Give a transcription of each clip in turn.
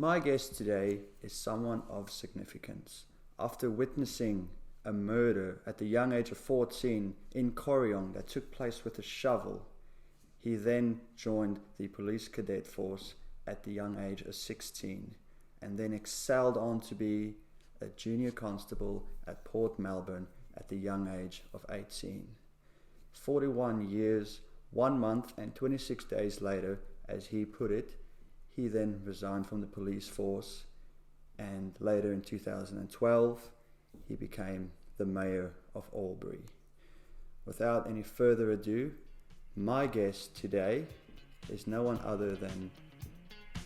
My guest today is someone of significance. After witnessing a murder at the young age of 14 in Corryong that took place with a shovel, he then joined the police cadet force at the young age of 16 and then excelled on to be a junior constable at Port Melbourne at the young age of 18. 41 years, 1 month and 26 days later, as he put it, he then resigned from the police force, and later in 2012 he became the mayor of Albury. Without any further ado, my guest today is no one other than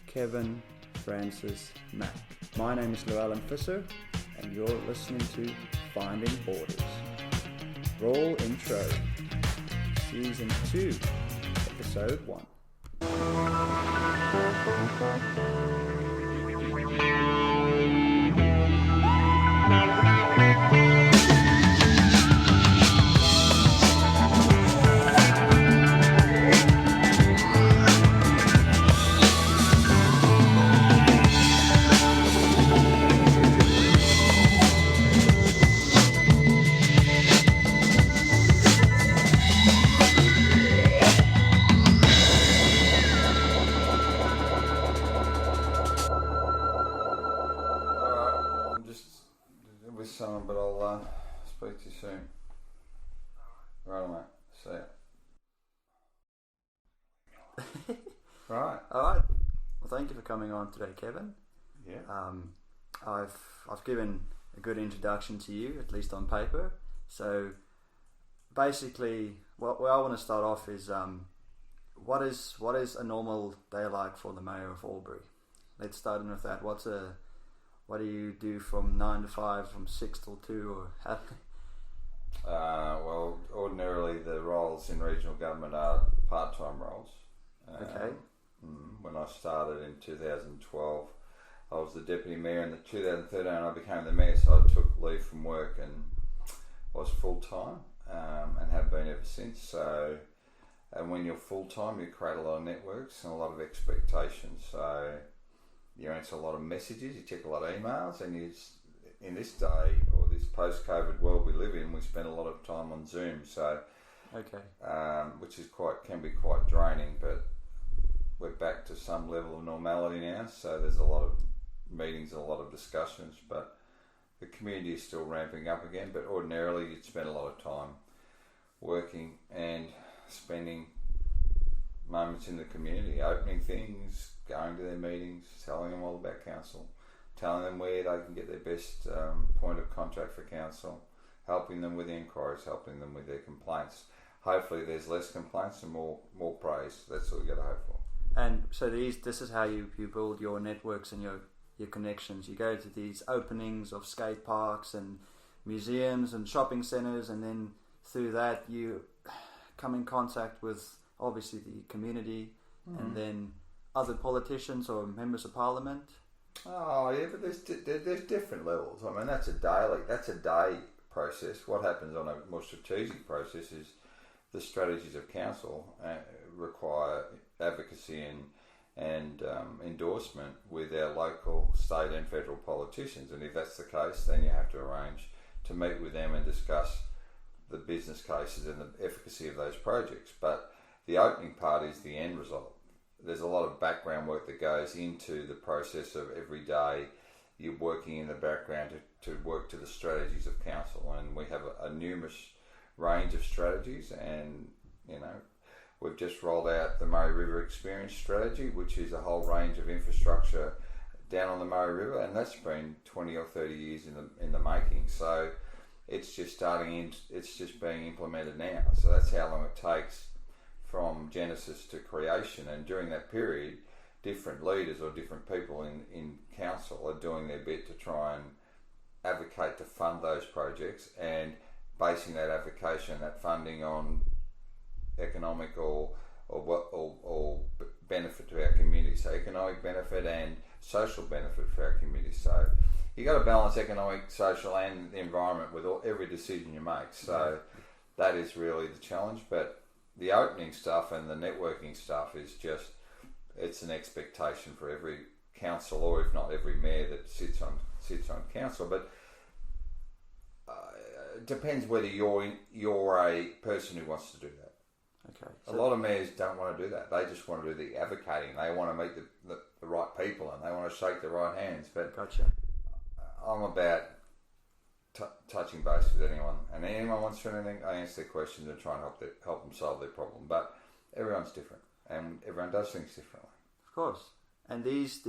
Kevin Francis Mack. My name is Llewellyn, and you're listening to Finding Borders. Roll intro, Season 2, Episode 1. But I'll speak to you soon. Right, mate. See ya. Right. All right. Well, thank you for coming on today, Kevin. Yeah. I've given a good introduction to you, at least on paper. So, basically, where I want to start off is what is a normal day like for the mayor of Albury? Let's start in with that. What do you do from 9 to 5, from 6 till 2, or how? Well, ordinarily the roles in regional government are part-time roles. Okay. When I started in 2012, I was the deputy mayor. In 2013, I became the mayor, so I took leave from work and was full-time and have been ever since. So, and when you're full-time, you create a lot of networks and a lot of expectations. So, you answer a lot of messages, you check a lot of emails, and in this day or this post-COVID world we live in, we spend a lot of time on Zoom. So, okay, which is can be quite draining. But we're back to some level of normality now. So there's a lot of meetings and a lot of discussions, but the community is still ramping up again. But ordinarily, you'd spend a lot of time working and spending moments in the community, opening things, going to their meetings, telling them all about council, telling them where they can get their best point of contact for council, helping them with inquiries, helping them with their complaints. Hopefully there's less complaints and more praise. That's what we got to hope for. And so this is how you build your networks and your connections. You go to these openings of skate parks and museums and shopping centres, and then through that you come in contact with obviously the community and then other politicians or members of parliament. Oh yeah, but there's different levels. I mean, that's a day process. What happens on a more strategic process is the strategies of council require advocacy and endorsement with our local, state and federal politicians. And if that's the case, then you have to arrange to meet with them and discuss the business cases and the efficacy of those projects. But the opening part is the end result. There's a lot of background work that goes into the process of every day. You're working in the background to work to the strategies of council, and we have a numerous range of strategies. And we've just rolled out the Murray River Experience Strategy, which is a whole range of infrastructure down on the Murray River, and that's been 20 or 30 years in the making. So it's just it's just being implemented now. So that's how long it takes from genesis to creation, and during that period different leaders or different people in council are doing their bit to try and advocate to fund those projects, and basing that advocation, that funding on economic or benefit to our community. So economic benefit and social benefit for our community. So you got to balance economic, social and the environment with every decision you make. So that is really the challenge. But the opening stuff and the networking stuff is just, it's an expectation for every council, or if not every mayor that sits on council. But it depends whether you're a person who wants to do that. Okay. A lot of mayors don't want to do that. They just want to do the advocating. They want to meet the right people and they want to shake the right hands. But Gotcha. I'm about touching base with anyone, and anyone wants to do anything, I answer their questions and try and help them solve their problem. But everyone's different, and everyone does things differently. Of course. And these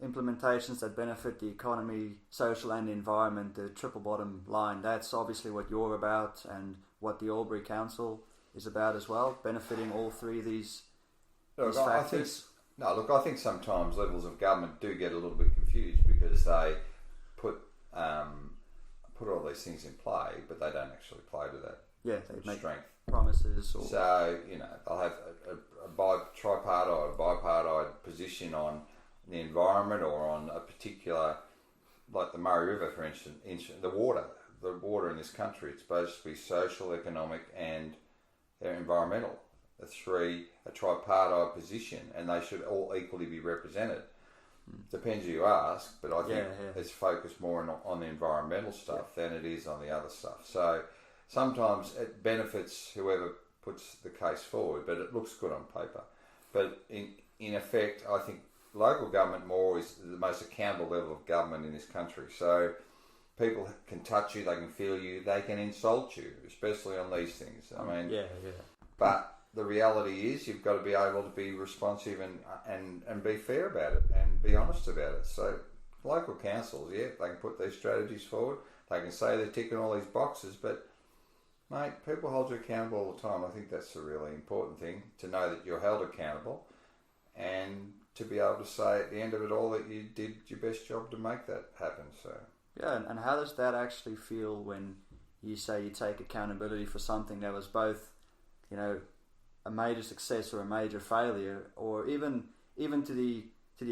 implementations that benefit the economy, social and the environment, the triple bottom line, that's obviously what you're about and what the Albury Council is about as well, benefiting all three of these factors. I think sometimes levels of government do get a little bit confused because they put all these things in play, but they don't actually play to that. Yeah, they make strength promises. So they'll have a bipartite position on the environment or on a particular, like the Murray River, for instance, the water in this country. It's supposed to be social, economic, and environmental. A tripartite position, and they should all equally be represented. Depends who you ask, but I think it's focused more on the environmental stuff than it is on the other stuff. So sometimes it benefits whoever puts the case forward, but it looks good on paper. But in effect, I think local government more is the most accountable level of government in this country. So people can touch you, they can feel you, they can insult you, especially on these things. I mean, but the reality is you've got to be able to be responsive and be fair about it and be honest about it. So local councils, they can put these strategies forward. They can say they're ticking all these boxes, but mate, people hold you accountable all the time. I think that's a really important thing, to know that you're held accountable and to be able to say at the end of it all that you did your best job to make that happen. So and how does that actually feel when you say you take accountability for something that was both, a major success or a major failure, or even to the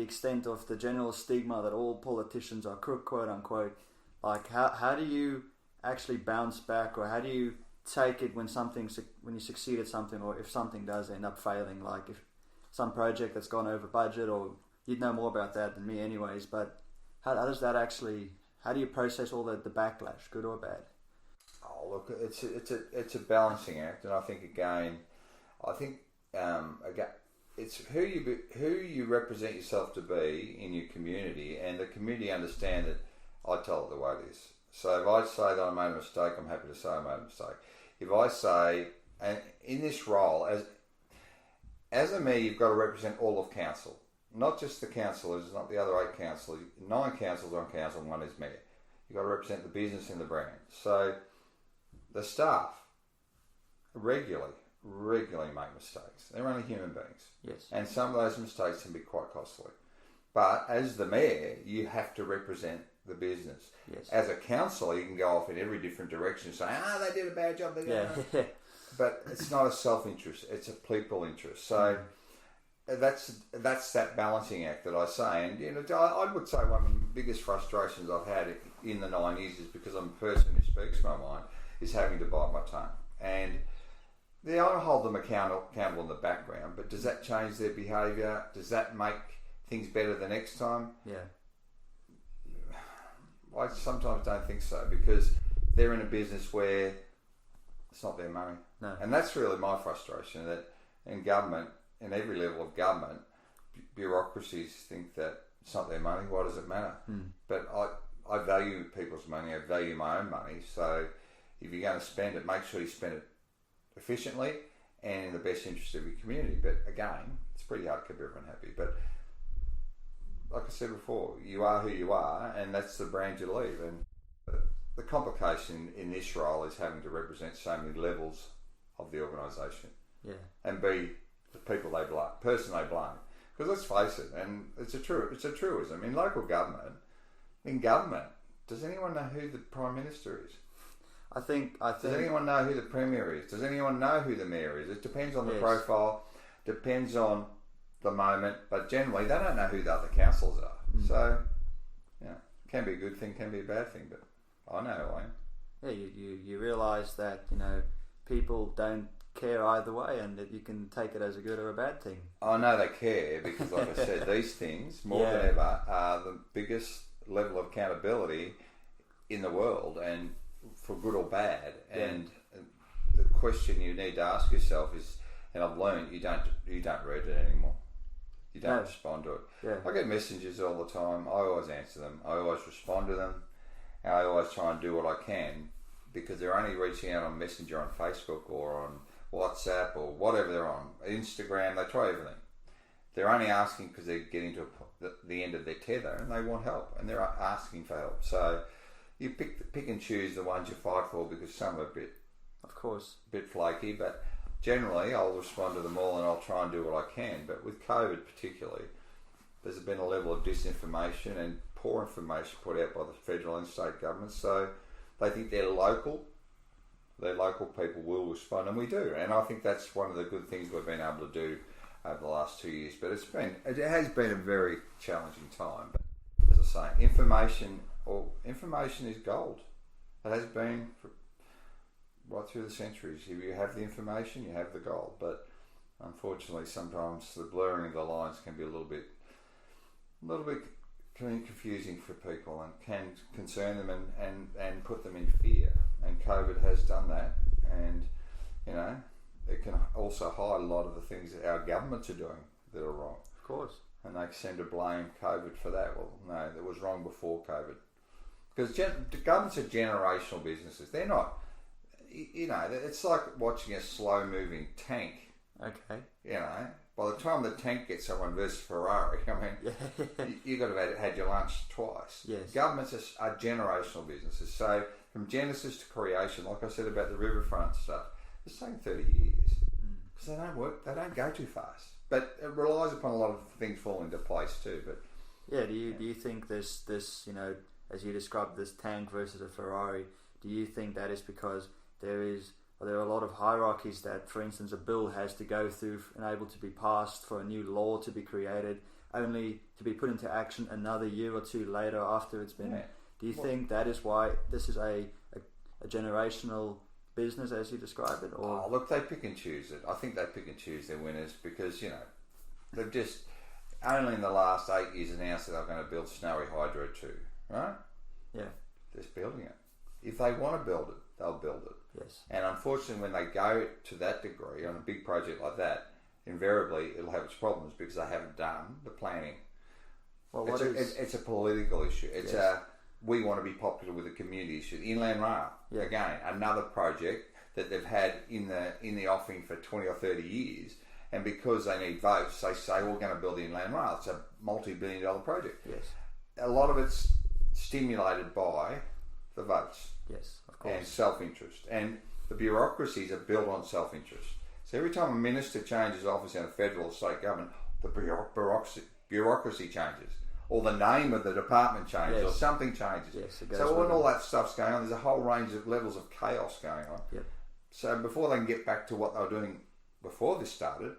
extent of the general stigma that all politicians are crook, quote unquote? Like how do you actually bounce back, or how do you take it when you succeed at something, or if something does end up failing, like if some project that's gone over budget, or you'd know more about that than me anyways, but how do you process all the backlash, good or bad? Oh, look, it's a balancing act, and I think again, it's who you represent yourself to be in your community, and the community understand that I tell it the way it is. So if I say that I made a mistake, I'm happy to say I made a mistake. If I say, and in this role, as a mayor, you've got to represent all of council, not just the councillors, not the other 8 councillors. 9 councillors on council, 1 is mayor. You've got to represent the business and the brand. So the staff regularly make mistakes. They're only human beings. Yes. And some of those mistakes can be quite costly. But as the mayor, you have to represent the business. Yes. As a councillor, you can go off in every different direction saying, they did a bad job. But it's not a self-interest, it's a people interest. So that's that balancing act that I say. And I would say one of the biggest frustrations I've had in the 9 years is because I'm a person who speaks my mind, is having to bite my tongue. And I hold them accountable in the background, but does that change their behaviour? Does that make things better the next time? Yeah. I sometimes don't think so, because they're in a business where it's not their money. No. And that's really my frustration, that in government, in every level of government, bureaucracies think that it's not their money. Why does it matter? But I value people's money. I value my own money. So if you're going to spend it, make sure you spend it efficiently and in the best interest of your community. But again, it's pretty hard to keep everyone happy. But like I said before, you are who you are, and that's the brand you leave. And the complication in this role is having to represent so many levels of the organisation, and be the people they blame, person they blame. Because let's face it, and it's a truism in local government. In government, does anyone know who the Prime Minister is? I think. Does anyone know who the Premier is? Does anyone know who the Mayor is? It depends on the profile, depends on the moment, but generally they don't know who the other councillors are. So, can be a good thing, can be a bad thing, but I know who I am. Yeah, you realise that people don't care either way, and that you can take it as a good or a bad thing. I know they care because, like I said, these things, more than ever, are the biggest level of accountability in the world, and for good or bad. Yeah. And the question you need to ask yourself is, and I've learned, you don't read it anymore. You don't respond to it. Yeah. I get messages all the time. I always answer them. I always respond to them. And I always try and do what I can, because they're only reaching out on Messenger, on Facebook, or on WhatsApp, or whatever they're on, Instagram. They try everything. They're only asking because they're getting to the end of their tether and they want help, and they're asking for help. So you pick and choose the ones you fight for, because some are a bit, of course, a bit flaky, but generally I'll respond to them all and I'll try and do what I can. But with COVID particularly, there's been a level of disinformation and poor information put out by the federal and state governments. So they think their local people will respond, and we do. And I think that's one of the good things we've been able to do over the last 2 years. But it has been a very challenging time. But as I say, information is gold. It has been right through the centuries. If you have the information, you have the gold. But unfortunately, sometimes the blurring of the lines can be a little bit confusing for people, and can concern them and put them in fear. And COVID has done that. And it can also hide a lot of the things that our governments are doing that are wrong. Of course. And they seem to blame COVID for that. Well, no, it was wrong before COVID. Because governments are generational businesses. They're not, it's like watching a slow-moving tank. Okay. By the time the tank gets someone versus Ferrari, you've got to have had your lunch twice. Yes. Governments are generational businesses. So from genesis to creation, like I said about the riverfront stuff, it's taken 30 years. Because they don't work, they don't go too fast. But it relies upon a lot of things falling into place too. But do you think this as you described, this tank versus a Ferrari, do you think that is because there are a lot of hierarchies that, for instance, a bill has to go through and able to be passed for a new law to be created, only to be put into action another year or two later after it's been? Do you think that is why this is a generational business, as you described it? Or look, they pick and choose it. I think they pick and choose their winners because they've just only in the last 8 years announced that they're going to build Snowy Hydro 2, right? Yeah, just building it. If they want to build it, they'll build it. Yes. And unfortunately, when they go to that degree on a big project like that, invariably it'll have its problems because they haven't done the planning. Well, it's a political issue. It's we want to be popular with the community issue. Inland Rail, again, another project that they've had in the offing for 20 or 30 years, and because they need votes, they say we're going to build the Inland Rail. It's a multi-billion-dollar project. Yes. A lot of it's stimulated by the votes. Yes, of course. And self-interest. And the bureaucracies are built on self-interest. So every time a minister changes office in a federal or state government, the bureaucracy changes. Or the name of the department changes, or something changes. Yes, so when all that stuff's going on, there's a whole range of levels of chaos going on. Yep. So before they can get back to what they were doing before this started,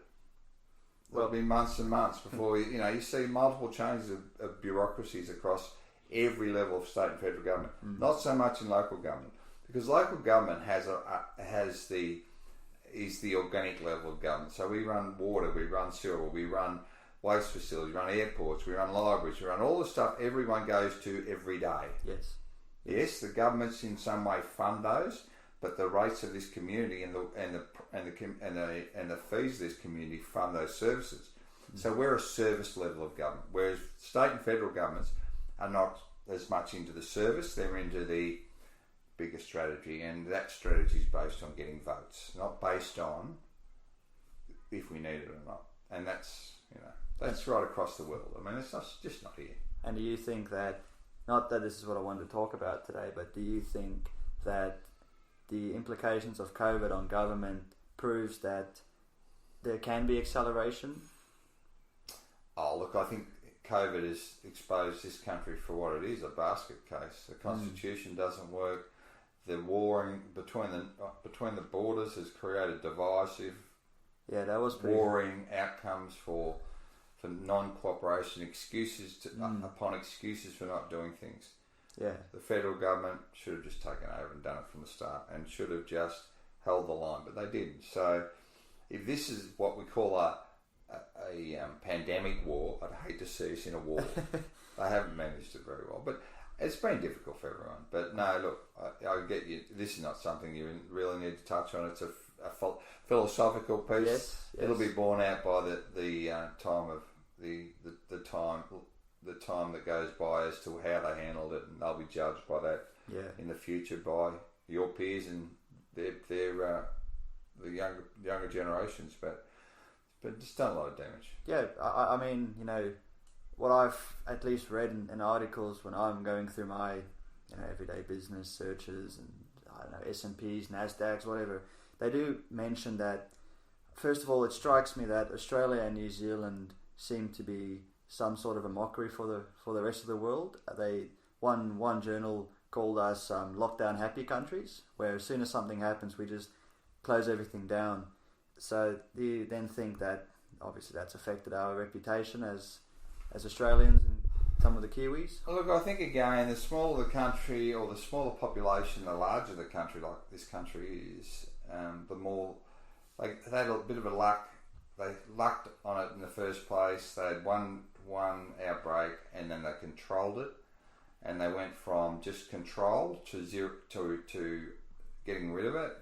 there'll be months and months before you see multiple changes of bureaucracies across every level of state and federal government. Not so much in local government, because local government is the organic level of government. So we run water, we run sewer, we run waste facilities, we run airports, we run libraries, we run all the stuff everyone goes to every day. Yes. Yes, the governments in some way fund those, but the rates of this community and the fees of this community fund those services. So we're a service level of government, whereas state and federal governments are not as much into the service, they're into the bigger strategy, and that strategy is based on getting votes, not based on if we need it or not. And that's right across the world. I mean, it's just not here. And do you think that, not that this is what I wanted to talk about today, but do you think that the implications of COVID on government proves that there can be acceleration? Oh, look, I think COVID has exposed this country for what it is, a basket case. The Constitution doesn't work. The warring between the borders has created divisive, warring outcomes for non-cooperation, excuses upon excuses for not doing things. Yeah, the federal government should have just taken over and done it from the start, and should have just held the line, but they didn't. So if this is what we call a pandemic war, I'd hate to see us in a war. They haven't managed it very well, but it's been difficult for everyone. But no, look, I get you. This is not something you really need to touch on. It's a philosophical piece. Yes. It'll be borne out by the time of the time that goes by as to how they handled it, and they'll be judged by that in the future by your peers and the younger generations. But it's done a lot of damage. Yeah, I mean, what I've at least read in articles when I'm going through my everyday business searches and I don't know, S&Ps, NASDAQs, whatever, they do mention that, first of all, it strikes me that Australia and New Zealand seem to be some sort of a mockery for the rest of the world. One journal called us lockdown happy countries, where as soon as something happens we just close everything down. So you then think that obviously that's affected our reputation as Australians and some of the Kiwis. Look, I think again, the smaller the country or the smaller population, the larger the country, like this country is, the more they had a bit of a luck. They lucked on it in the first place. They had one outbreak and then they controlled it, and they went from just control to zero to getting rid of it.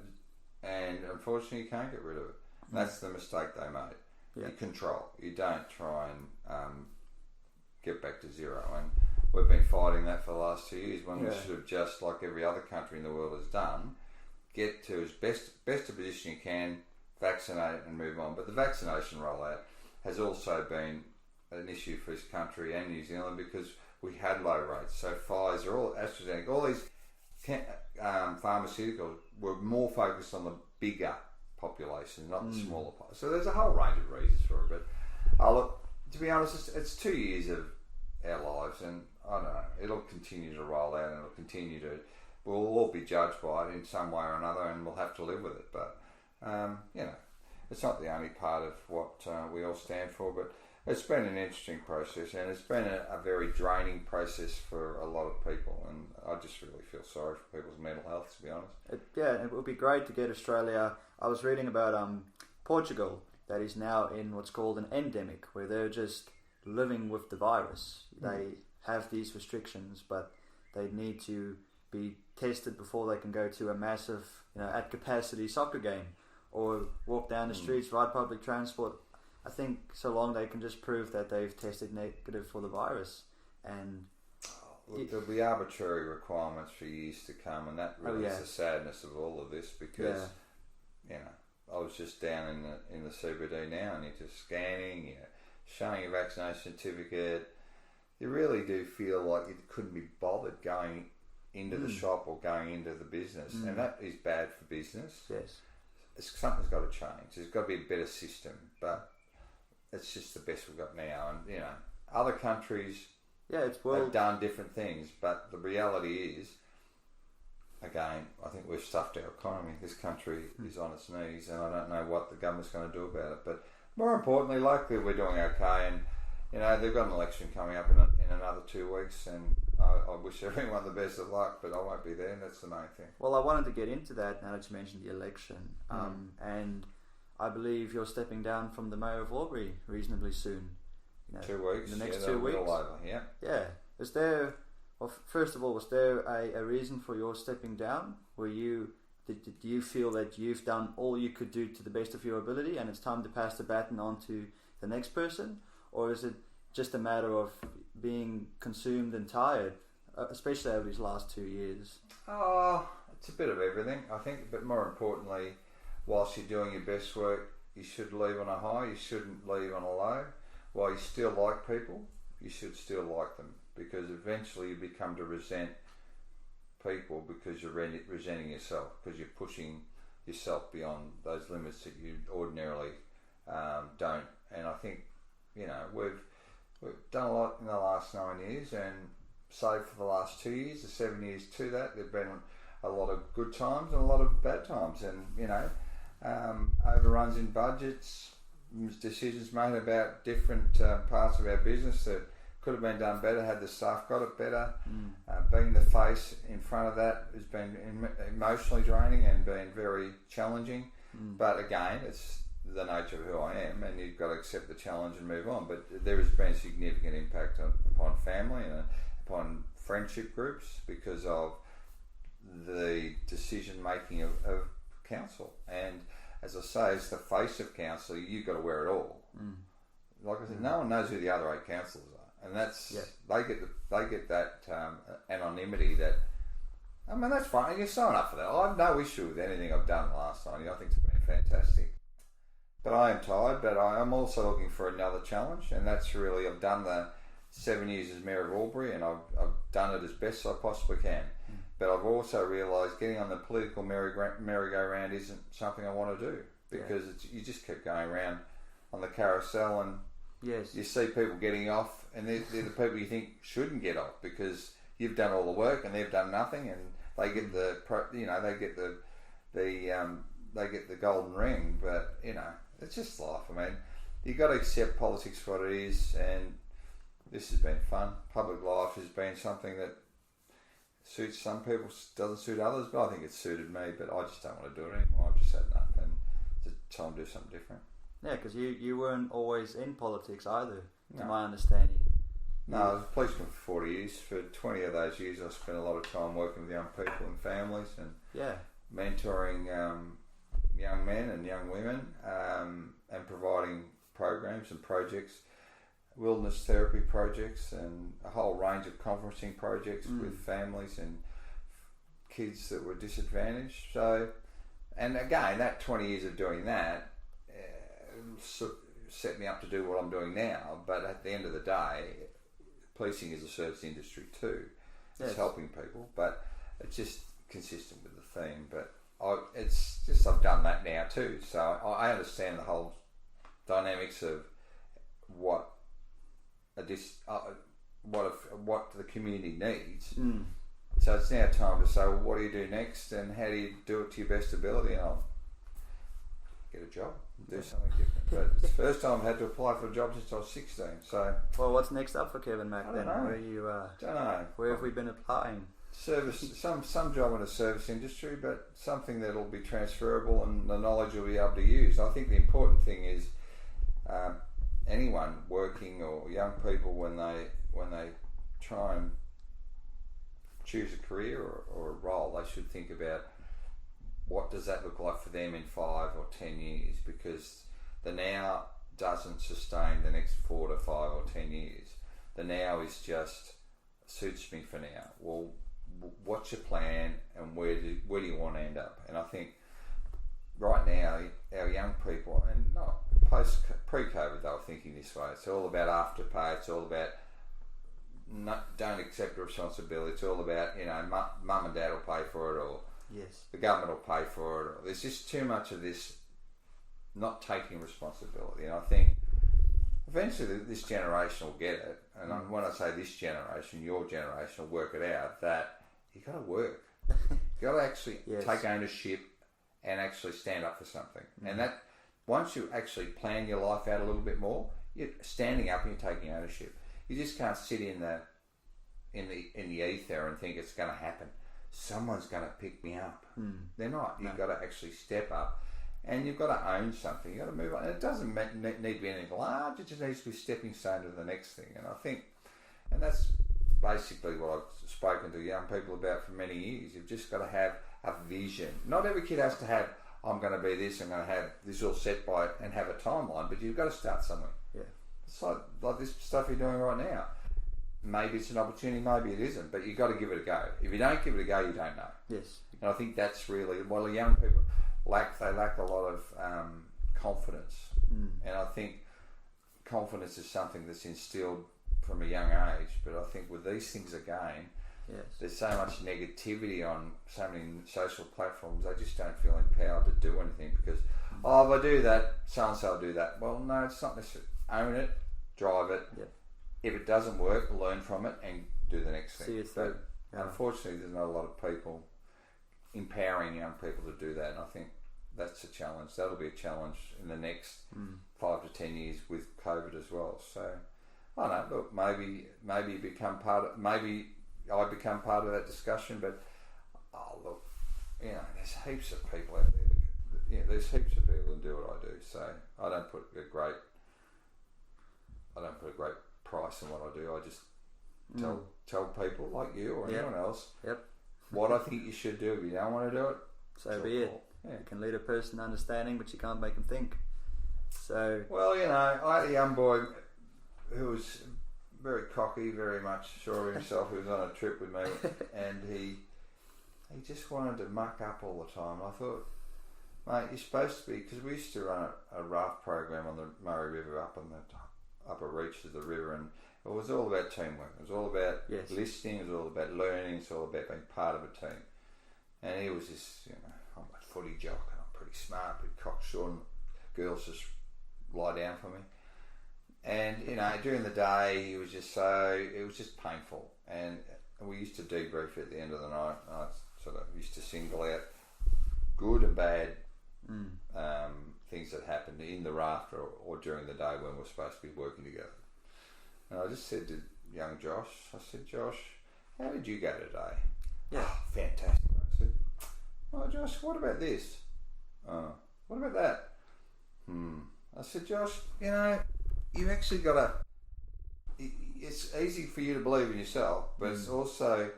And unfortunately, you can't get rid of it. That's the mistake they made. Yeah. You control. You don't try and get back to zero. And we've been fighting that for the last 2 years when we should have just, like every other country in the world has done, get to as best a position you can, vaccinate and move on. But the vaccination rollout has also been an issue for this country and New Zealand because we had low rates. So Pfizer, all AstraZeneca, all these pharmaceuticals were more focused on the bigger population, not the smaller population. So there's a whole range of reasons for it. But look, to be honest, it's 2 years of our lives, and I don't know, it'll continue to roll out, and it'll continue to. We'll all be judged by it in some way or another, and we'll have to live with it. But it's not the only part of what we all stand for. But it's been an interesting process, and it's been a very draining process for a lot of people, and I just really feel sorry for people's mental health, to be honest. It would be great to get Australia. I was reading about Portugal that is now in what's called an endemic, where they're just living with the virus. They have these restrictions, but they need to be tested before they can go to a massive, at capacity soccer game or walk down the streets, ride public transport. I think so long they can just prove that they've tested negative for the virus. And there'll be arbitrary requirements for years to come, and that really is the sadness of all of this because, I was just down in the CBD now, and you're just scanning, you're showing your vaccination certificate. You really do feel like you couldn't be bothered going into the shop or going into the business, and that is bad for business. Yes, something's got to change. There's got to be a better system, but it's just the best we've got now. And other countries have done different things, but the reality is, again, I think we've stuffed our economy. This country is on its knees, and I don't know what the government's going to do about it. But more importantly, locally we're doing okay, and they've got an election coming up in another 2 weeks, and I wish everyone the best of luck, but I won't be there, and that's the main thing. Well, I wanted to get into that now that you mentioned the election, and I believe you're stepping down from the Mayor of Albury reasonably soon. 2 weeks. The next 2 weeks. All over. Yeah. Yeah. Is there? Well, first of all, was there a reason for your stepping down? Did you feel that you've done all you could do to the best of your ability, and it's time to pass the baton on to the next person, or is it just a matter of being consumed and tired, especially over these last 2 years? It's a bit of everything, I think. But more importantly, whilst you're doing your best work, you should leave on a high. You shouldn't leave on a low. While you still like people, you should still like them, because eventually you become to resent people because you're resenting yourself, because you're pushing yourself beyond those limits that you ordinarily don't. And I think we've done a lot in the last 9 years, and save for the last 2 years, the 7 years to that, there've been a lot of good times and a lot of bad times, and overruns in budgets, decisions made about different parts of our business that could have been done better had the staff got it better. Being the face in front of that has been emotionally draining and been very challenging. But again, it's the nature of who I am, and you've got to accept the challenge and move on. But there has been significant impact upon family and upon friendship groups because of the decision making of council. And as I say, as the face of council, you've got to wear it all. Like I said, no one knows who the other 8 councillors are, and that's they get that anonymity. That I mean, that's fine. You're signing up for that. I have no issue with anything I've done the last 9 years. I think it's been fantastic. But I am tired. But I'm also looking for another challenge, and that's really I've done the 7 years as Mayor of Albury, and I've done it as best I possibly can. But I've also realised getting on the political merry-go-round isn't something I want to do because you just keep going around on the carousel and you see people getting off, and they're the people you think shouldn't get off because you've done all the work and they've done nothing, and they get they get the golden ring. But it's just life. I mean, you got to accept politics for what it is, and this has been fun. Public life has been something that suits some people, doesn't suit others, but I think it's suited me. But I just don't want to do it anymore. I've just had enough, and it's time to do something different. Yeah, because you weren't always in politics either, to my understanding. No, I was a policeman for 40 years. For 20 of those years, I spent a lot of time working with young people and families and mentoring young men and young women and providing programs and projects, wilderness therapy projects and a whole range of conferencing projects with families and kids that were disadvantaged. So, and again, that 20 years of doing that set me up to do what I'm doing now. But at the end of the day, policing is a service industry too. It's helping people, but it's just consistent with the theme. But it's just I've done that now too, so I understand the whole dynamics of what the community needs. So it's now time to say, well, what do you do next, and how do you do it to your best ability? And I'll get a job, do something different. But it's the first time I've had to apply for a job since I was 16. So, well, what's next up for Kevin Mack then? Know. Don't know. Where have we been applying? Service, some job in the service industry, but something that'll be transferable and the knowledge you'll be able to use. I think the important thing is anyone working or young people when they try and choose a career or a role, they should think about what does that look like for them in 5 or 10 years, because the now doesn't sustain the next 4 to 5 or 10 years. The now is just suits me for now. Well, what's your plan, and where do you want to end up? And I think right now our young people, and not pre-COVID, they were thinking this way. It's all about afterpay. It's all about don't accept responsibility. It's all about mum and dad will pay for it, or the government will pay for it. Or there's just too much of this not taking responsibility, and I think eventually this generation will get it. And when I say this generation, your generation will work it out that you got to work. You got to actually take ownership and actually stand up for something. And that once you actually plan your life out a little bit more, you're standing up and you're taking ownership. You just can't sit in the ether and think it's going to happen. Someone's going to pick me up. They're not. You've got to actually step up, and you've got to own something. You've got to move on. And it doesn't need to be anything large. It just needs to be stepping stone to the next thing. And I think, and that's basically what I've spoken to young people about for many years. You've just got to have a vision. Not every kid has to have, I'm going to be this, I'm going to have this all set by, and have a timeline, but you've got to start somewhere. Yeah. It's like this stuff you're doing right now. Maybe it's an opportunity, maybe it isn't, but you've got to give it a go. If you don't give it a go, you don't know. Yes. And I think that's really what the young people lack. They lack a lot of confidence. And I think confidence is something that's instilled from a young age, but I think with these things again, there's so much negativity on so many social platforms. They just don't feel empowered to do anything because, if I do that, so-and-so will do that. Well, no, it's not necessary. Own it, drive it. If it doesn't work, learn from it and do the next thing. See it through. But unfortunately, there's not a lot of people empowering young people to do that, and I think that's a challenge. That'll be a challenge in the next 5 to 10 years with COVID as well. So I don't know. Look, maybe I become part of that discussion. But look, there's heaps of people out there. There's heaps of people who do what I do. So I don't put a great price on what I do. I just tell people like you or anyone else what I think you should do. If you don't want to do it, so be it. Yeah. You can lead a person to understanding, but you can't make them think. So well, I had a young boy who was very cocky, very much sure of himself. He was on a trip with me, and he just wanted to muck up all the time. I thought, mate, you're supposed to be, because we used to run a raft program on the Murray River up on the upper reaches of the river, and it was all about teamwork. It was all about listening. It was all about learning. It's all about being part of a team. And he was this, I'm a footy jock and I'm pretty smart, pretty cocksure, and girls just lie down for me. And during the day, it was just painful. And we used to debrief at the end of the night. And I sort of used to single out good and bad things that happened in the raft or during the day when we're supposed to be working together. And I just said to young Josh, Josh, how did you go today? Yeah. Oh, fantastic. I said, Josh, what about this? What about that? I said, Josh, you actually got to, it's easy for you to believe in yourself, but it's also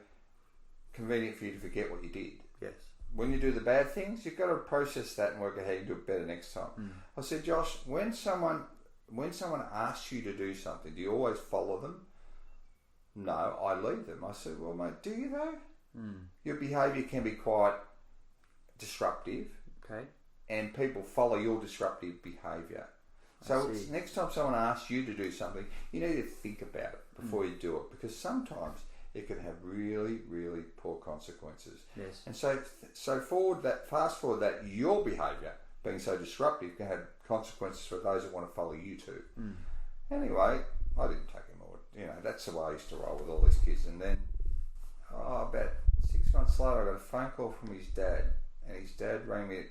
convenient for you to forget what you did. Yes. When you do the bad things, you've got to process that and work out how you do it better next time. I said, Josh, when someone asks you to do something, do you always follow them? No, I lead them. I said, well, mate, do you though? Your behaviour can be quite disruptive. Okay. And people follow your disruptive behaviour. So next time someone asks you to do something, you need to think about it before you do it, because sometimes it can have really, really poor consequences. Yes. And so fast forward that your behaviour being so disruptive can have consequences for those that want to follow you too. Anyway, I didn't take him on. That's the way I used to roll with all these kids. And then about 6 months later, I got a phone call from his dad, and his dad rang me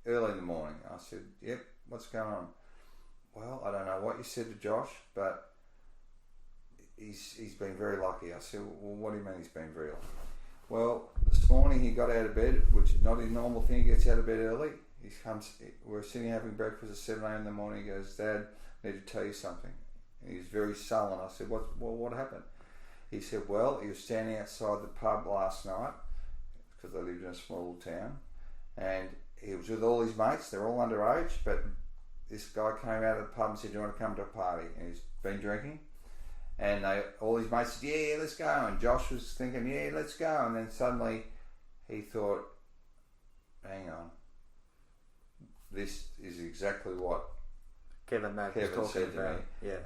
early in the morning. I said, yep, what's going on? Well, I don't know what you said to Josh, but he's been very lucky. I said, well, what do you mean he's been very lucky? Well, this morning he got out of bed, which is not his normal thing. He gets out of bed early. We're sitting having breakfast at 7 a.m. in the morning. He goes, Dad, I need to tell you something. And he's very sullen. I said, what happened? He said, well, he was standing outside the pub last night, because they lived in a small town, and he was with all his mates. They're all underage, but this guy came out of the pub and said, do you want to come to a party? And he's been drinking. And all his mates said, yeah, let's go. And Josh was thinking, yeah, let's go. And then suddenly he thought, hang on, this is exactly what Kevin Mack was talking said to about. me. Yeah.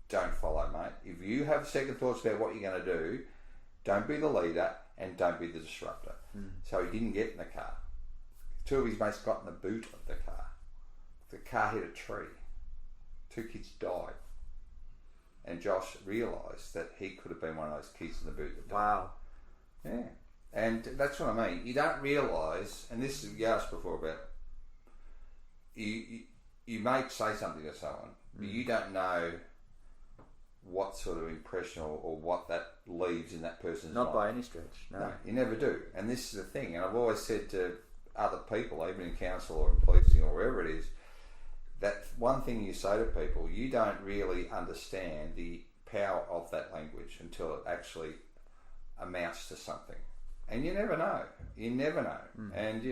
Don't follow, mate. If you have second thoughts about what you're going to do, don't be the leader and don't be the disruptor. So he didn't get in the car. Two of his mates got in the boot of the car. The car hit a tree. 2 kids died. And Josh realised that he could have been one of those kids in the boot that died. Wow. Yeah. And that's what I mean. You don't realise, and this is, you asked before about, you may say something to someone, but you don't know what sort of impression or what that leaves in that person's mind. Not by any stretch. No, you never do. And this is the thing. And I've always said to other people, even in council or in policing or wherever it is, that one thing you say to people, you don't really understand the power of that language until it actually amounts to something. And you never know. You never know. And,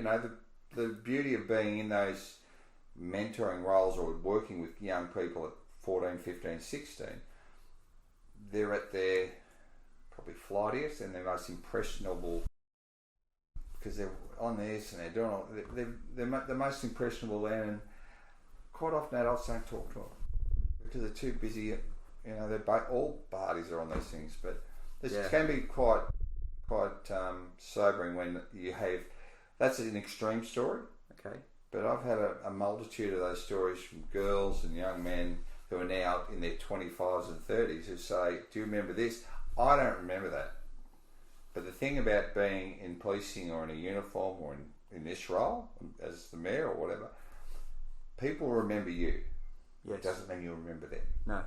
the beauty of being in those mentoring roles or working with young people at 14, 15, 16, they're at their probably flightiest and their most impressionable, because they're on this and they're doing all, they're the most impressionable then, and quite often adults don't talk to them because they're too busy. All parties are on these things, but it can be quite sobering when you have. That's an extreme story. Okay. But I've had a multitude of those stories from girls and young men who are now in their 25s and 30s who say, do you remember this? I don't remember that. But the thing about being in policing or in a uniform or in this role as the mayor or whatever, people remember you. Yes. It doesn't mean you remember them. No.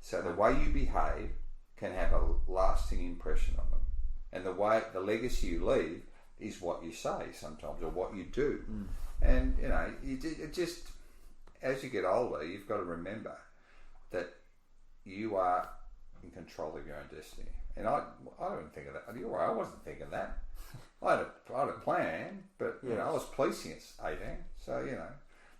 So the way you behave can have a lasting impression on them. And the legacy you leave is what you say sometimes, or what you do. And, it just, as you get older, you've got to remember that you are in control of your own destiny. And I don't think of that. You're right, I wasn't thinking that. I had a plan, but, I was policing at 18. So,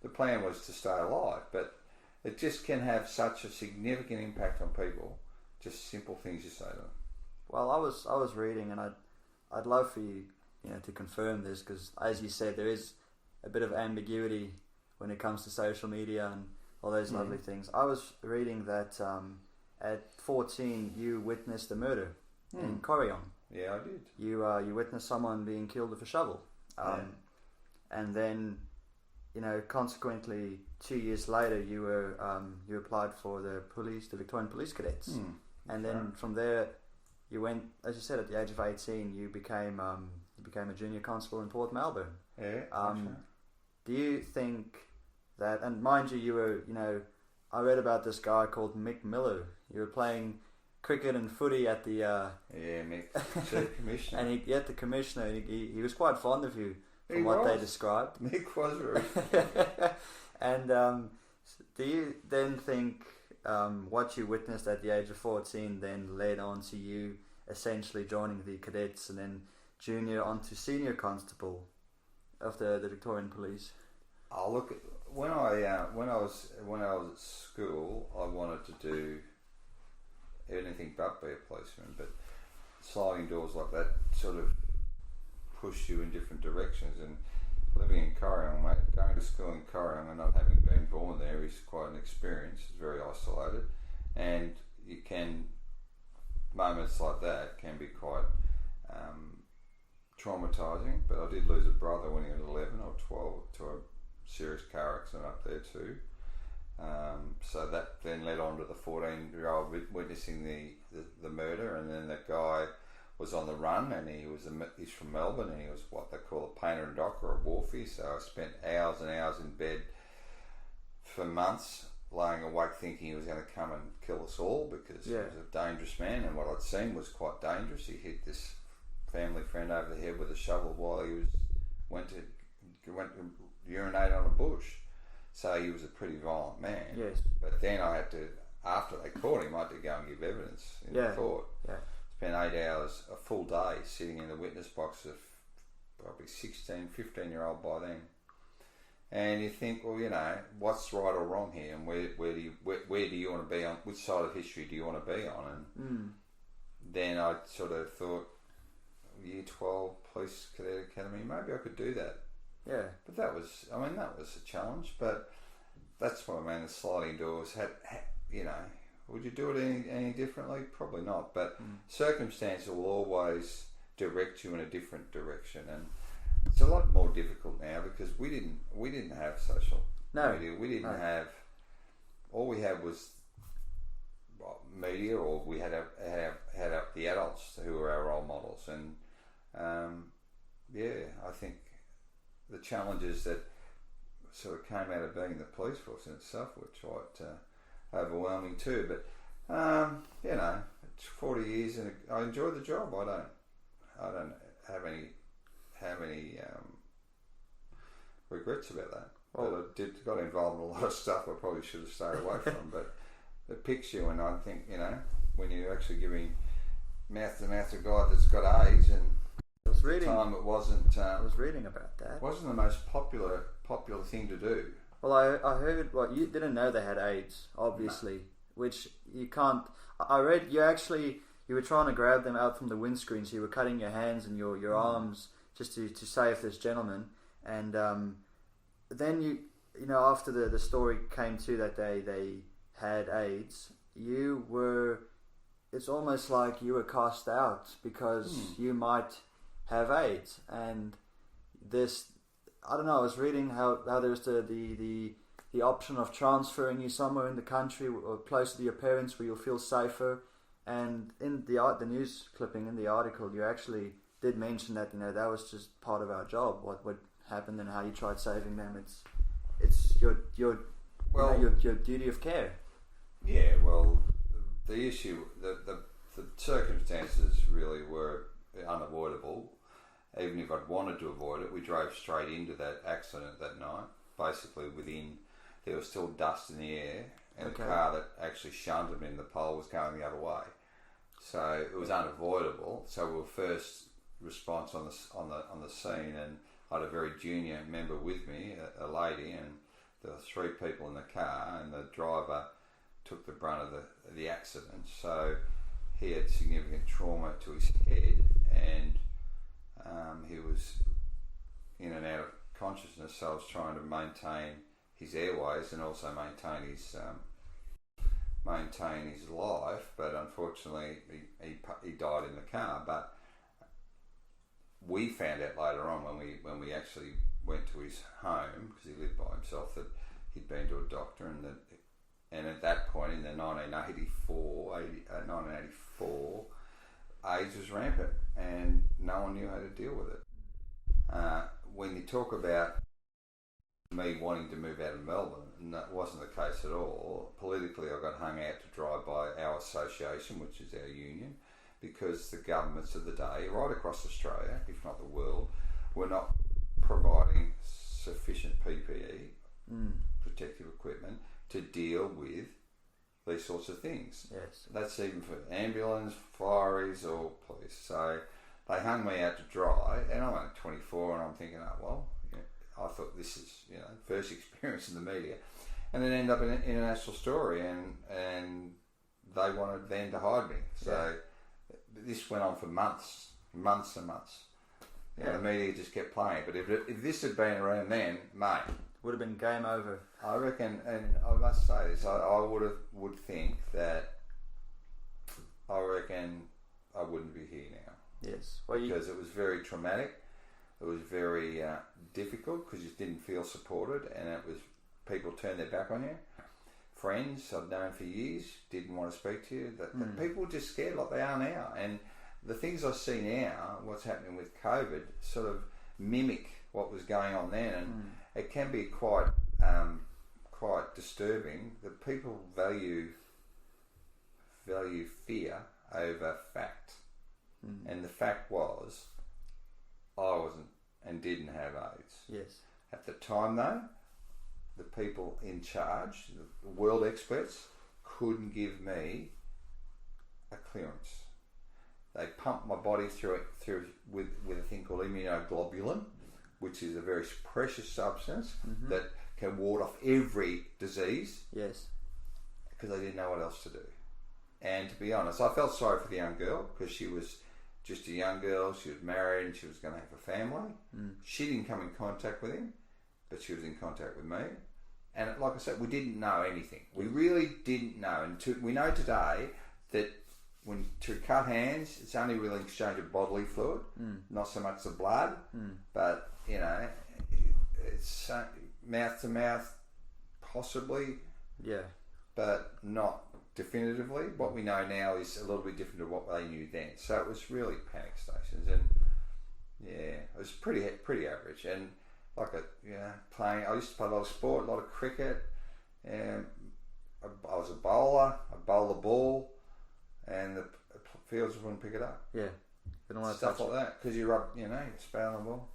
the plan was to stay alive. But it just can have such a significant impact on people, just simple things you say to them. Well, I was reading, and I'd love for you, to confirm this, because as you said, there is a bit of ambiguity when it comes to social media and all those lovely things. I was reading that at 14 you witnessed a murder in Corryong. Yeah, I did. You witnessed someone being killed with a shovel, and then, consequently 2 years later you applied for the Victorian police cadets, and then from there you went, as you said, at the age of 18 you became a junior constable in Port Melbourne. Yeah. Do you think that, and mind you, you were, I read about this guy called Mick Miller. You were playing cricket and footy at the Mick, the commissioner, and the commissioner. And he was quite fond of you, from what they described. Mick was very. And do you then think what you witnessed at the age of 14 then led on to you essentially joining the cadets and then junior onto senior constable of the Victorian Police? Oh, look, when I was at school, I wanted to do anything but be a policeman, but sliding doors like that sort of push you in different directions. And living in Corryong, mate, going to school in Corryong and not having been born there is quite an experience. It's very isolated, and moments like that can be quite traumatising. But I did lose a brother when he was 11 or 12 to a serious car accident up there too. So that then led on to the 14-year-old witnessing the murder, and then that guy was on the run, and he's from Melbourne, and he was what they call a painter and docker, or a wharfie. So I spent hours and hours in bed for months, laying awake thinking he was going to come and kill us all, because he was a dangerous man, and what I'd seen was quite dangerous. He hit this family friend over the head with a shovel while he went to urinate on a bush. So he was a pretty violent man. Yes. But then I had to, after they caught him, I had to go and give evidence in the court. Yeah. Spent 8 hours, a full day, sitting in the witness box of probably 16, 15-year-old by then. And you think, well, what's right or wrong here, and where do you want to be on? Which side of history do you want to be on? And then I sort of thought, Year 12 Police Cadet Academy, maybe I could do that. Yeah. But that was a challenge. But that's what I mean. The sliding doors had would you do it any differently? Probably not. But circumstance will always direct you in a different direction, and it's a lot more difficult now because we didn't have social media. We didn't have. All we had was media, or we had the adults who were our role models, and I think the challenges that sort of came out of being the police force in itself were quite overwhelming too. But it's 40 years, and I enjoy the job. I don't have any regrets about that. Well, I got involved in a lot of stuff I probably should have stayed away from, but it picks you, and I think when you're actually giving mouth to mouth to a guy that's got AIDS, and it wasn't. I was reading about that. Wasn't the most popular thing to do. Well, I heard. Well, you didn't know they had AIDS, obviously, which you can't. I read you were trying to grab them out from the windscreen, so you were cutting your hands and your arms just to save this gentleman, and then after the story came to that they had AIDS, it's almost like you were cast out because you might have AIDS. And this, I don't know, I was reading how there's the option of transferring you somewhere in the country or closer to your parents where you'll feel safer. And in the news clipping in the article, you actually did mention that that was just part of our job, what happened and how you tried saving them. It's your duty of care. Yeah, well, the issue, the circumstances really were unavoidable. Even if I'd wanted to avoid it, we drove straight into that accident that night. Basically, there was still dust in the air, and the car that actually shunted me in the pole was going the other way. So it was unavoidable. So we were first response on the scene, and I had a very junior member with me, a lady, and there were 3 people in the car, and the driver took the brunt of the accident. So he had significant trauma to his head, and he was in and out of consciousness. So I was trying to maintain his airways and also maintain his life. But unfortunately, he died in the car. But we found out later on when we actually went to his home, because he lived by himself, that he'd been to a doctor, and at that point in the 1984, AIDS was rampant, and no one knew how to deal with it. When you talk about me wanting to move out of Melbourne, and that wasn't the case at all. Politically, I got hung out to dry by our association, which is our union, because the governments of the day, right across Australia, if not the world, were not providing sufficient PPE, protective equipment, to deal with these sorts of things. Yes. That's even for ambulance, fireys, or police. So they hung me out to dry, and I'm only 24, and I'm thinking, oh, well, I thought this is, first experience in the media. And then end up in an international story, and they wanted then to hide me. So this went on for months and months. The media just kept playing. But if this had been around then, mate, would have been game over. I reckon, and I must say this, I would think that I reckon I wouldn't be here now. Yes. Because it was very traumatic. It was very difficult because you didn't feel supported, and it was people turned their back on you. Friends I've known for years didn't want to speak to you. That people were just scared like they are now. And the things I see now, what's happening with COVID, sort of mimic what was going on then, and it can be quite disturbing that people value fear over fact. And the fact was, I wasn't and didn't have AIDS. Yes. At the time, though, the people in charge, the world experts, couldn't give me a clearance. They pumped my body through with a thing called immunoglobulin, which is a very precious substance that can ward off every disease. Yes. Because they didn't know what else to do. And to be honest, I felt sorry for the young girl, because she was just a young girl. She was married and she was going to have a family. She didn't come in contact with him, but she was in contact with me. And like I said, we didn't know anything. We really didn't know. And we know today that to cut hands, it's only really exchange of bodily fluid, not so much the blood, but it's mouth to mouth, possibly, but not definitively. What we know now is a little bit different to what they knew then. So it was really panic stations, and it was pretty average. And playing, I used to play a lot of sport, a lot of cricket, and I was a bowler. I bowled the ball, and the fields wouldn't pick it up. Yeah, they don't want to stuff touch like that, because you rub, you spin on the ball.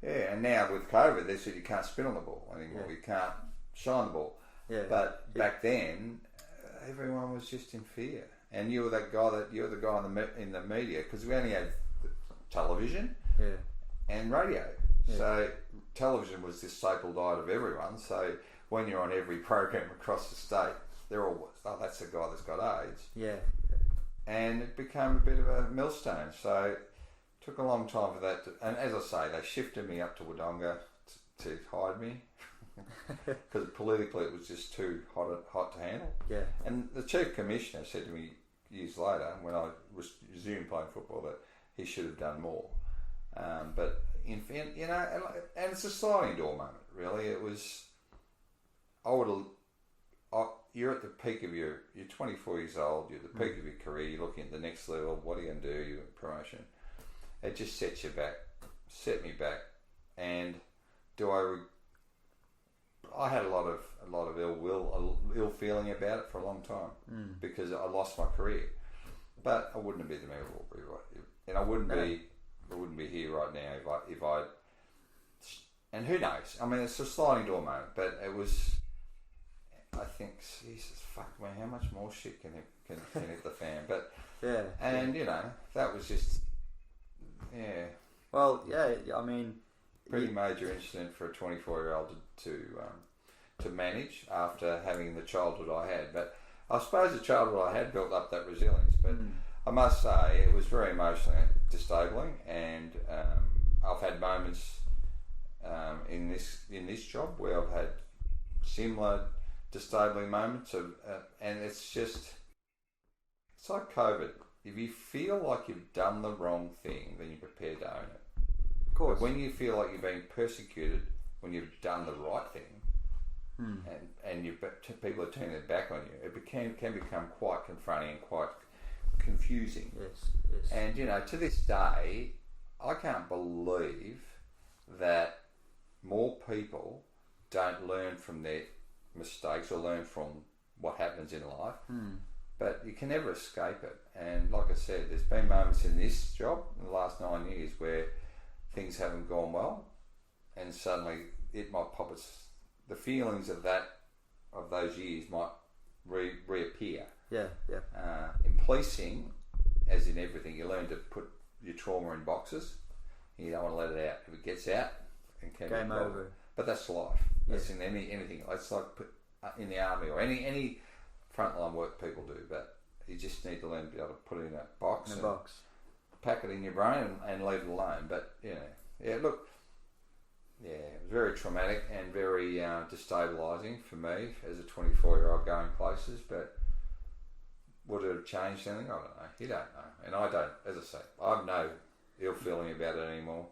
Yeah, and now with COVID, they said you can't spin on the ball anymore. You can't shine the ball. Yeah. But back then, everyone was just in fear, and you were the guy in the media, because we only had television and radio. So television was this staple diet of everyone. So when you're on every program across the state, they're all, oh, that's the guy that's got AIDS. Yeah. And it became a bit of a millstone. So it took a long time for that. And as I say, they shifted me up to Wodonga to hide me. Because politically it was just too hot to handle. Yeah. And the chief commissioner said to me years later, when I resumed playing football, that he should have done more. But and it's a sliding door moment. Really, it was. You're at the peak of you're 24 years old. You're at the peak of your career. You're looking at the next level. What are you going to do? You're in promotion. It just set me back. And do I I had a lot of ill feeling about it for a long time because I lost my career. But I wouldn't be the mayor of Albury, and I wouldn't be here right now if I. And who knows? I mean, it's a sliding door moment, but it was. I think, Jesus, fuck me, how much more shit can hit the fan? But yeah, and you know, that was just Well, yeah, I mean, pretty major incident for a 24-year-old to manage after having the childhood I had. But I suppose the childhood I had built up that resilience. But I must say, it was very emotionally disabling, and I've had moments in this job where I've had similar disabling moments of, and it's like COVID. If you feel like you've done the wrong thing, then you're prepared to own it. Of course. But when you feel like you're being persecuted when you've done the right thing, and people are turning their back on you, it can become quite confronting and quite confusing. Yes. And you know, to this day, I can't believe that more people don't learn from their mistakes or learn from what happens in life. But you can never escape it. And like I said, there's been moments in this job in the last 9 years where things haven't gone well, and suddenly it might pop. The feelings of those years might reappear. Yeah. In policing, as in everything, you learn to put your trauma in boxes. You don't want to let it out. If it gets out, it can Game be over. But that's life. That's in anything. It's like in the army or any frontline work people do. But you just need to learn to be able to put it in a box. Pack it in your brain and leave it alone. But it was very traumatic and very destabilising for me as a 24-year-old going places. But would it have changed anything? I don't know. You don't know, and I don't. As I say, I have no ill feeling about it anymore.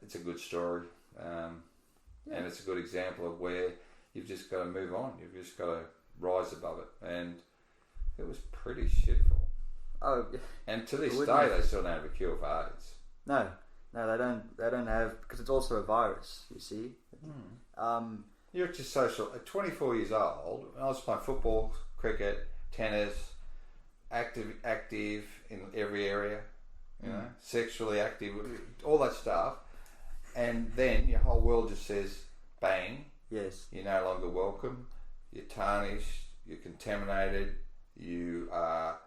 It's a good story, and it's a good example of where you've just got to move on. You've just got to rise above it, and it was pretty shitful. Oh, and to this day, they still don't have a cure for AIDS. No, they don't. They don't have, because it's also a virus. You see. You're just social. At 24 years old, I was playing football, cricket, tennis, active in every area. You know, sexually active, all that stuff, and then your whole world just says, bang. Yes. You're no longer welcome. You're tarnished. You're contaminated. You are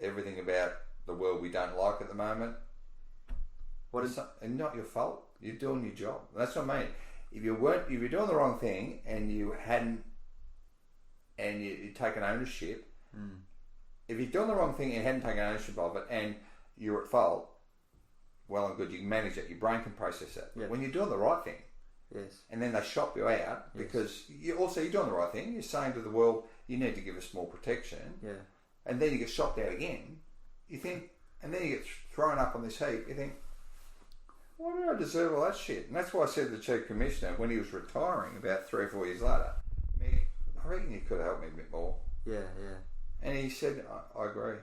everything about the world we don't like at the moment. And not your fault. You're doing your job. That's what I mean. If you're doing the wrong thing and you hadn't, and you're taking ownership. If you're doing the wrong thing and you hadn't taken ownership of it, and you're at fault, well and good, you can manage it. Your brain can process it. Yeah. When you're doing the right thing, and then they shop you out because you're doing the right thing. You're saying to the world, you need to give us more protection. And then you get shopped out again. You think, and then you get thrown up on this heap. You think, why did I deserve all that shit? And that's why I said to the Chief Commissioner when he was retiring about 3 or 4 years later, Mick, I reckon you could have helped me a bit more. Yeah. And he said, I agree.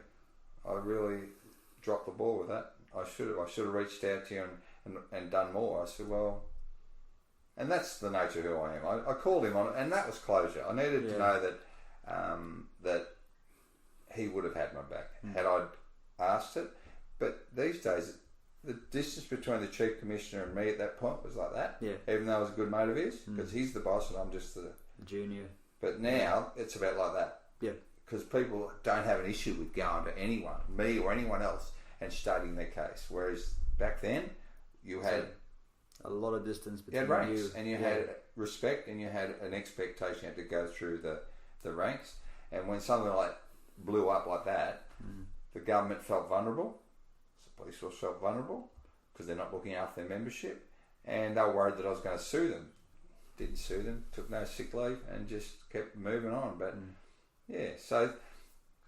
I really dropped the ball with that. I should have reached out to you and done more. I said, well, and that's the nature of who I am. I called him on it, and that was closure. I needed to know that he would have had my back had I asked it. But these days, the distance between the Chief Commissioner and me at that point was like that. Yeah. Even though I was a good mate of his, because he's the boss and I'm just the junior. But now it's about like that. Yeah. Because people don't have an issue with going to anyone, me or anyone else, and stating their case. Whereas back then, you had a lot of distance between ranks, and you had respect, and you had an expectation. You had to go through the ranks. And when something like blew up like that, the government felt vulnerable. The police force felt vulnerable because they're not looking after their membership, and they were worried that I was going to sue them. Didn't sue them. Took no sick leave and just kept moving on. But so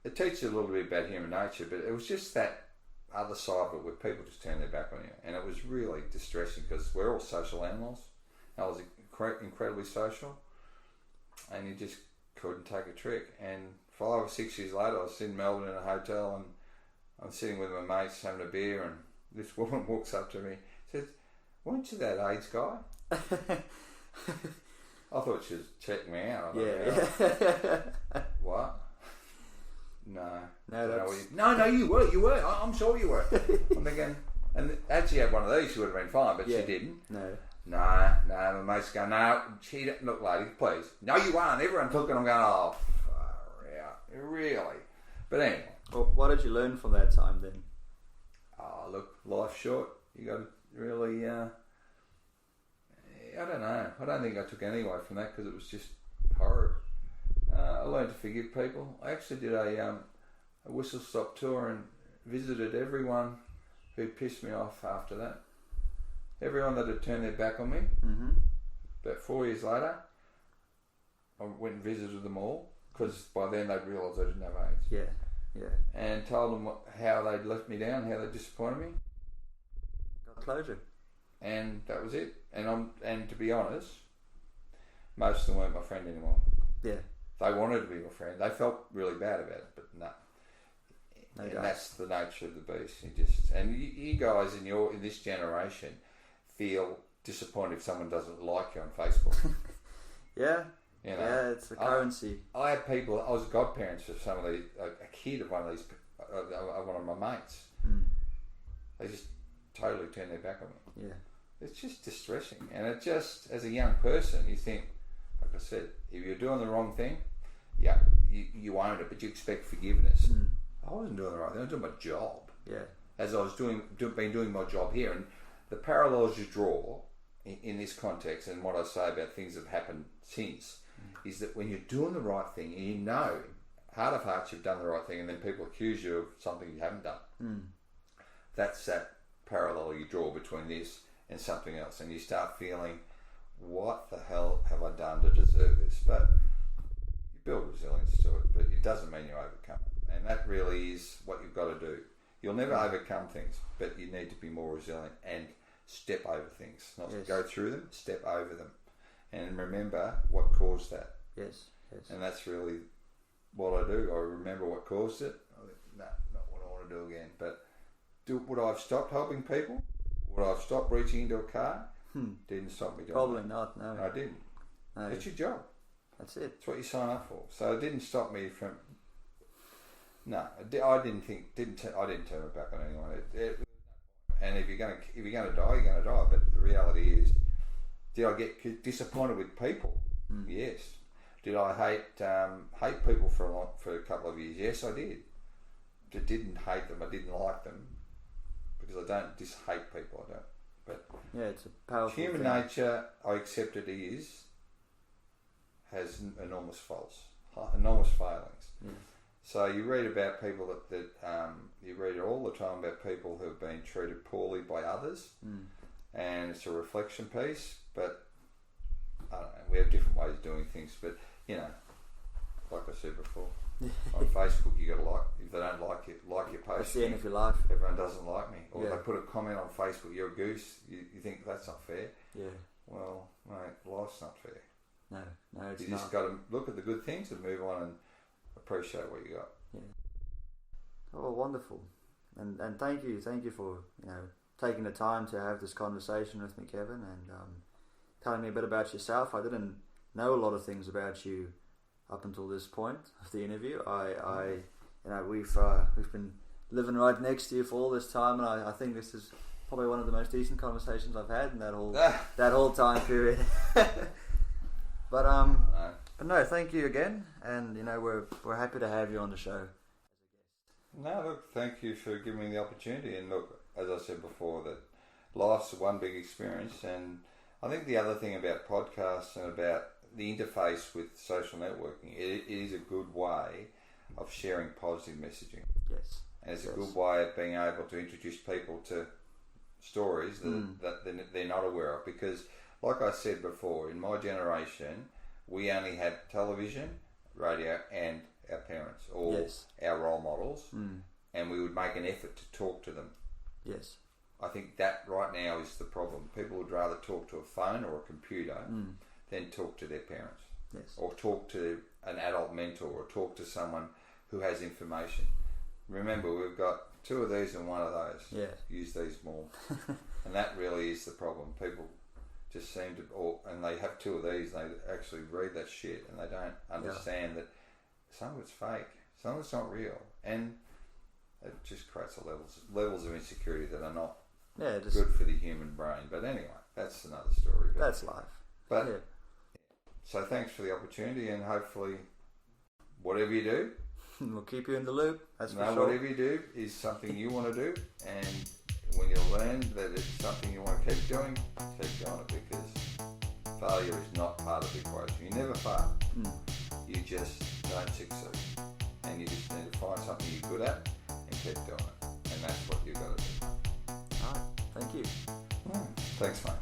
it teaches you a little bit about human nature. But it was just that other side of it where people just turn their back on you, and it was really distressing because we're all social animals. I was incredibly social, and you just couldn't take a trick. And 5 or 6 years later, I was in Melbourne in a hotel, and I'm sitting with my mates having a beer, and this woman walks up to me and says, "Weren't you that AIDS guy?" I thought she was checking me out. Yeah. What? No. No, you were. I'm sure you were. I'm thinking, and had she had one of these, she would have been fine, but she didn't. No. No, my mate's going, no, she didn't look, lady, please. No, you aren't. Everyone took it. I'm going, oh, far out. Really? But anyway. Well, what did you learn from that time then? Oh, look, life's short. You got to really, I don't know. I don't think I took any away from that because it was just horrid. I learned to forgive people. I actually did a whistle-stop tour and visited everyone who pissed me off after that. Everyone that had turned their back on me. Mm-hmm. About 4 years later, I went and visited them all because by then they'd realised I didn't have AIDS. Yeah. And told them how they'd let me down, how they disappointed me. Got closure. And that was it. And to be honest, most of them weren't my friend anymore. Yeah. They wanted to be my friend. They felt really bad about it, but no. And that's the nature of the beast. You guys in this generation feel disappointed if someone doesn't like you on Facebook. Yeah. You know, yeah, it's a currency. I had people. I was godparents of some of these. A kid of one of these, one of my mates. Mm. They just totally turned their back on me. Yeah. It's just distressing, and it just, as a young person, you think, like I said, if you're doing the wrong thing, yeah, you own it, but you expect forgiveness. Mm. I wasn't doing the right thing. I was doing my job. Yeah. As I was been doing my job here, and the parallels you draw in this context, and what I say about things that have happened since, is that when you're doing the right thing, and you know, heart of hearts, you've done the right thing, and then people accuse you of something you haven't done. That's that parallel you draw between this and something else, and you start feeling, what the hell have I done to deserve this? But you build resilience to it, but it doesn't mean you overcome it, and that really is what you've got to do. You'll never overcome things, but you need to be more resilient and step over things, not go through them, step over them, and remember what caused that. Yes. And that's really what I do. I remember what caused it. I think, no, not what I want to do again. But would I have stopped helping people? Would I have stopped reaching into a car? Didn't stop me doing Probably that. not, no. I didn't. No. It's your job. That's it. It's what you sign up for. So it didn't stop me from... No, I didn't turn my back on anyone. And if you're going to die, you're going to die. But the reality is, did I get disappointed with people? Yes. Did I hate people for a couple of years? Yes, I did. I didn't hate them. I didn't like them because I don't hate people. I don't. But yeah, it's a powerful human thing. nature. I accept it has enormous faults, enormous failings. Yeah. So you read about people that you read all the time about people who have been treated poorly by others, and it's a reflection piece. But I don't know, we have different ways of doing things. But you know, like I said before, on Facebook you got to like. If they don't like your post. That's the end of your life. Everyone doesn't like me, or they put a comment on Facebook. You're a goose. You think that's not fair? Yeah. Well, mate, life's not fair. No, it's not. You just got to look at the good things and move on and appreciate what you got. Yeah. Oh, wonderful. And thank you for taking the time to have this conversation with me, Kevin, and telling me a bit about yourself. I didn't know a lot of things about you up until this point of the interview. We've been living right next to you for all this time, and I think this is probably one of the most decent conversations I've had in that whole time period. But no, thank you again, and we're happy to have you on the show. No, look, thank you for giving me the opportunity. And look, as I said before, that life's one big experience, and I think the other thing about podcasts and about the interface with social networking, it is a good way of sharing positive messaging. Yes. And it's a good way of being able to introduce people to stories that they're not aware of. Because, like I said before, in my generation, we only had television, radio, and our parents, or our role models, and we would make an effort to talk to them. Yes. I think that right now is the problem. People would rather talk to a phone or a computer than talk to their parents. Yes. Or talk to an adult mentor, or talk to someone who has information. Remember, we've got 2 of these and 1 of those. Yeah. Use these more. And that really is the problem. People just seem to, and they have two of these, and they actually read that shit, and they don't understand that some of it's fake, some of it's not real, and it just creates levels of insecurity that are not good for the human brain. But anyway, that's another story. But, that's life. But so thanks for the opportunity, and hopefully, whatever you do, we'll keep you in the loop. That's for sure. Whatever you do is something you want to do, and when you learn that it's something you want to keep doing it, because failure is not part of the equation. You never fail. You just don't succeed, and you just need to find something you're good at and keep doing it, and that's what you've got to do. All right, thank you. Thanks, mate.